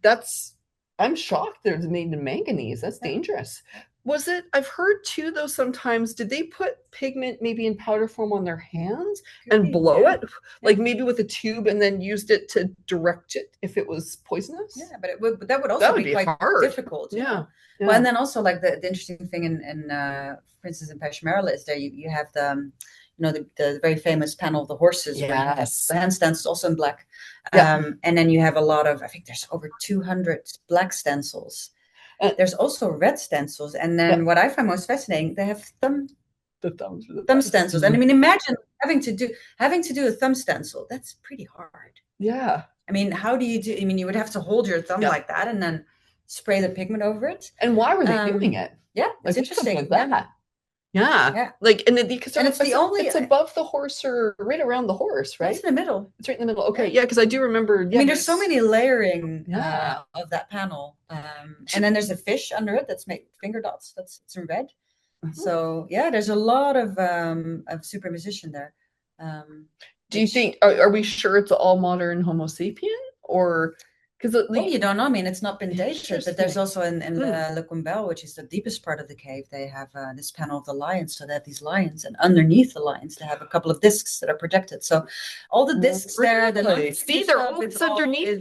that's. I'm shocked they're made in manganese. That's dangerous. Was it? I've heard too, though, sometimes, did they put pigment maybe in powder form on their hands and blow it? Like maybe with a tube and then used it to direct it if it was poisonous? Yeah, but that would also be quite hard. Difficult. Yeah. Well, and then also like the interesting thing in for instance, in Peshmerga is there you have the the very famous panel of the horses. Yes. The hand stencils also in black. And then you have a lot of, I think there's over 200 black stencils. There's also red stencils. And then what I find most fascinating, they have thumb stencils. And I mean, imagine having to do a thumb stencil. That's pretty hard. Yeah. I mean, how do you do? I mean, you would have to hold your thumb like that and then spray the pigment over it. And why were they doing it? Yeah, it's interesting. Like that. Yeah. Like, and it's above the horse or right around the horse, right? It's in the middle. It's right in the middle. Okay. Yeah. Cause I do remember. I mean, there's so many layering of that panel. And then there's a fish under it that's made finger dots. It's in red. So yeah, there's a lot of superposition there. Do you think, are we sure it's all modern Homo sapien or? Because you don't know. I mean, it's not been dated, but there's also in Le Cumbel, which is the deepest part of the cave, they have this panel of the lions. So they have these lions, and underneath the lions, they have a couple of discs that are projected. So all the discs there, they're underneath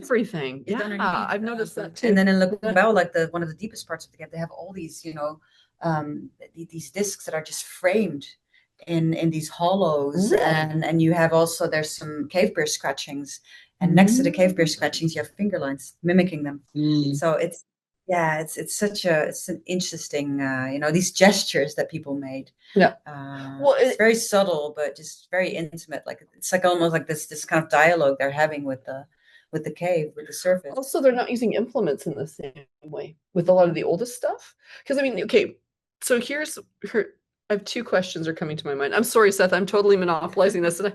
everything. I've noticed that too. And then in Le Cumbel, like one of the deepest parts of the cave, they have all these, these discs that are just framed in these hollows, and you have also there's some cave bear scratchings. And next to the cave bear scratchings, you have finger lines mimicking them. So it's an interesting, these gestures that people made. Yeah. It's very subtle, but just very intimate. Like it's like almost like this kind of dialogue they're having with the cave, with the surface. Also, they're not using implements in the same way with a lot of the oldest stuff. Because I mean, okay, so I have 2 questions are coming to my mind. I'm sorry, Seth. I'm totally monopolizing this. And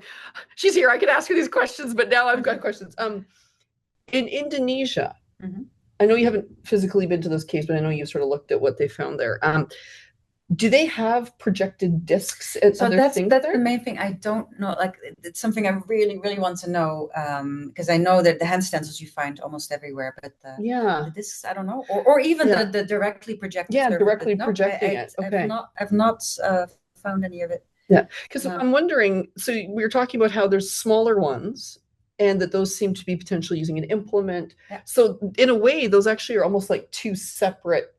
she's here. I could ask her these questions, but now I've got questions. In Indonesia, I know you haven't physically been to those caves, but I know you've sort of looked at what they found there. Do they have projected discs and other things that's there? The main thing. I don't know. Like, it's something I really, really want to know, because I know that the hand stencils you find almost everywhere, but the discs, I don't know, or even the directly projected. Yeah, directly projecting it. Okay, I've not found any of it. Yeah, because I'm wondering. So we were talking about how there's smaller ones, and that those seem to be potentially using an implement. Yeah. So in a way, those actually are almost like 2 separate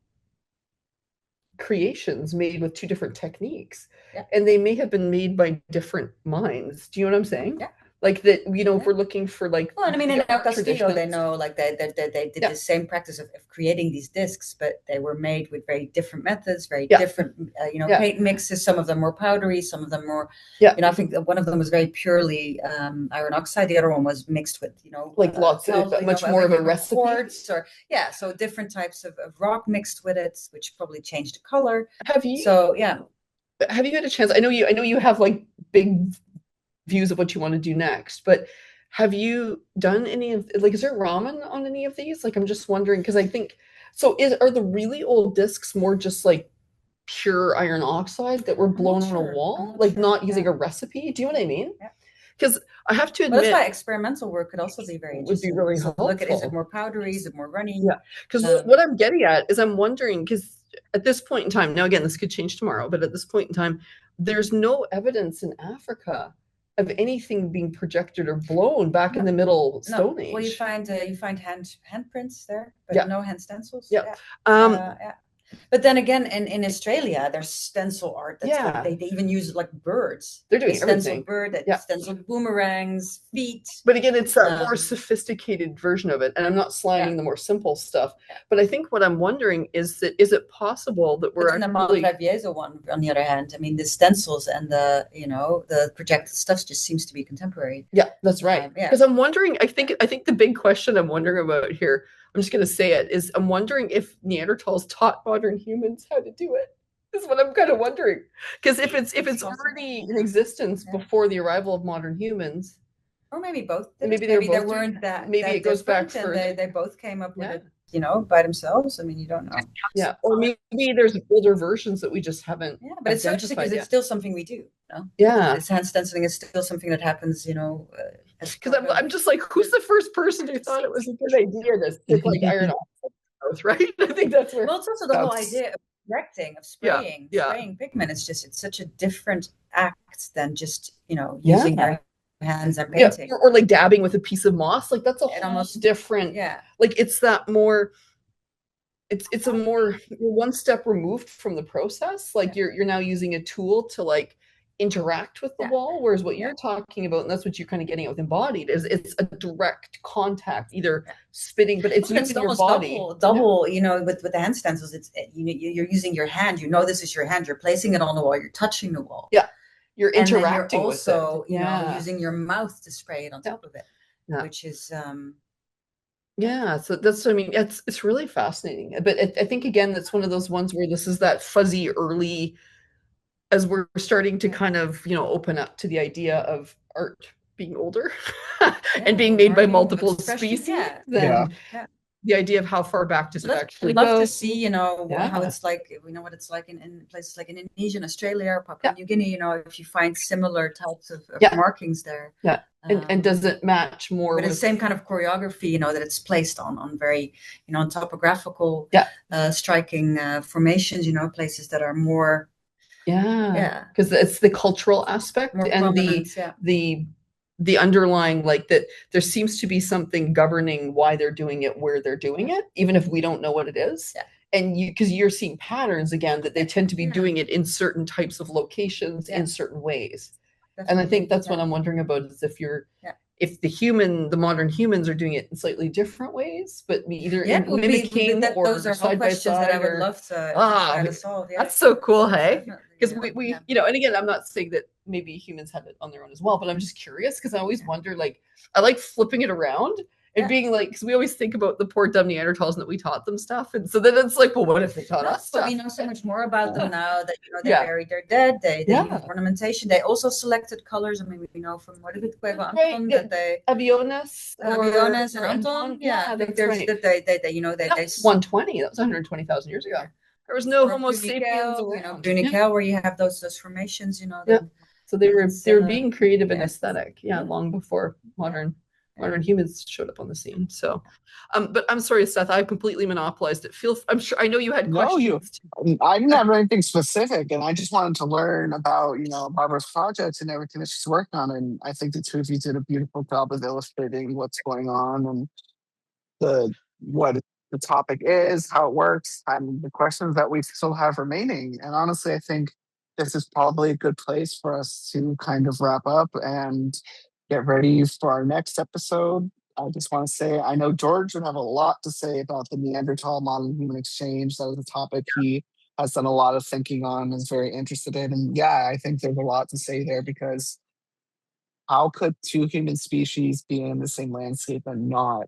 creations made with 2 different techniques, and they may have been made by different minds. Do you know what I'm saying? Yeah. Like that, if we're looking for like. Well, I mean, in El Castillo, they know like they did the same practice of creating these discs, but they were made with very different methods, very different, paint mixes. Some of them were powdery, some of them were, I think one of them was very purely iron oxide. The other one was mixed with, like lots of much more of a recipe. Quartz so different types of rock mixed with it, which probably changed the color. Have you? So yeah. Have you had a chance? I know you have like big views of what you want to do next, but have you done any of, like, is there ramen on any of these? Like, I'm just wondering, because I think so are the really old discs more just like pure iron oxide that were blown on a wall, like not using a recipe? Do you know what I mean? Yeah. Because I have to admit, that's why experimental work could also be very interesting. Would be really helpful. Look at, is it more powdery, is it more runny? Yeah, because what I'm getting at is I'm wondering, because at this point in time, now again, this could change tomorrow, but at this point in time, there's no evidence in Africa of anything being projected or blown back in the Middle Stone Age. Well, you find handprints there, but no hand stencils. Yeah. But then again, in Australia, there's stencil art. That's they even use like birds. They're doing stencil bird, stencil boomerangs, feet. But again, it's a more sophisticated version of it. And I'm not sliding the more simple stuff. But I think what I'm wondering is it possible that we're actually the Maldivieso one, on the other hand, I mean, the stencils and the projected stuff just seems to be contemporary. Yeah, that's right. Because I'm wondering, I think the big question I'm wondering about here, I'm just going to say it, is I'm wondering if Neanderthals taught modern humans how to do it. Is what I'm kind of wondering. Because if it's already in existence before the arrival of modern humans, or maybe both. Maybe they weren't that. Maybe that it goes back further. They both came up with it, by themselves. I mean, you don't know. Yeah, or maybe there's older versions that we just haven't. Yeah, but it's interesting because it's still something we do. No? Yeah, this hand stenciling is still something that happens. Because I'm just like, who's the first person who thought it was a good idea to stick like iron off, right? I think that's where. Well, it's also the whole idea of directing, of spraying pigment. It's such a different act than just using your hands and painting, or like dabbing with a piece of moss. Like that's almost different. Like it's that more. It's a more, you're one step removed from the process. Like you're now using a tool to like interact with the wall, whereas what you're talking about, and that's what you're kind of getting at with Embodied, is it's a direct contact, either spitting, but it's using your body. Double, with the hand stencils, it's you're using your hand. This is your hand. You're placing it on the wall. You're touching the wall. Yeah, you're interacting you're also, with it. Using your mouth to spray it on top of it, which is. So that's, I mean, it's really fascinating. But I think, again, that's one of those ones where this is that fuzzy early, as we're starting to kind of, open up to the idea of art being older and being made by multiple species. The idea of how far back does it actually go. I'd love to see, how it's like, we know what it's like in places like in Indonesia and Australia or Papua New Guinea, if you find similar types of markings there. Yeah. And does it match more with the same kind of choreography, that it's placed on very, on topographical, striking formations, places that are more. Because it's the cultural aspect more and the underlying, like that there seems to be something governing why they're doing it, where they're doing it, even if we don't know what it is. And because you're seeing patterns again, that they tend to be doing it in certain types of locations in certain ways. Definitely. And I think that's what I'm wondering about, is if if the modern humans are doing it in slightly different ways, but either mimicking or those are all questions that I would love to try to solve. That's so cool, hey? Because we and again, I'm not saying that maybe humans have it on their own as well, but I'm just curious because I always wonder, like, I like flipping it around and being like, because we always think about the poor dumb Neanderthals and that we taught them stuff, and so then it's like, well, what if they taught us stuff? We know so much more about them now that they buried their dead. They use ornamentation. They also selected colors. I mean, we know from what is it, that they Aviones and Anton. They 120. That was 120,000 years ago. There was no Homo sapiens, Bruniquel, where you have those formations. So they were being creative and aesthetic, long before modern humans showed up on the scene. So, but I'm sorry, Seth, I completely monopolized it. I know you had questions. I didn't have anything specific, and I just wanted to learn about, Barbara's projects and everything that she's working on. And I think the two of you did a beautiful job of illustrating what's going on and what the topic is, how it works, and the questions that we still have remaining. And honestly, I think this is probably a good place for us to kind of wrap up and get ready for our next episode. I just want to say, I know George would have a lot to say about the Neanderthal modern human exchange. That was a topic he has done a lot of thinking on, is very interested in. And I think there's a lot to say there, because how could two human species be in the same landscape and not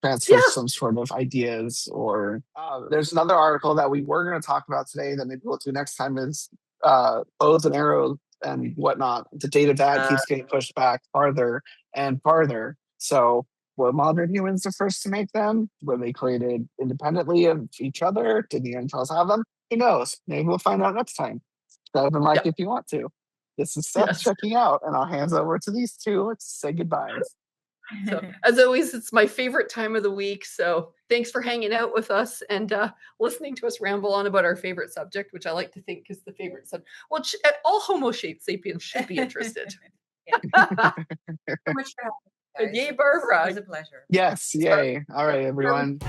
transfer some sort of ideas? Or there's another article that we were going to talk about today that maybe we'll do next time, is bows and arrows and whatnot. The date of that keeps getting pushed back farther and farther. So were modern humans the first to make them? Were they created independently of each other? Did Neanderthals have them? Who knows? Maybe we'll find out next time. Shove them if you want to. This is Seth checking out, and I'll hand over to these two. Let's say goodbyes. So, as always, it's my favorite time of the week. So thanks for hanging out with us and listening to us ramble on about our favorite subject, which I like to think is the favorite subject. Well, all Homo sapiens should be interested. Much for having me, guys. Yay, Barbara. It was a pleasure. Yes, yay. All right, everyone.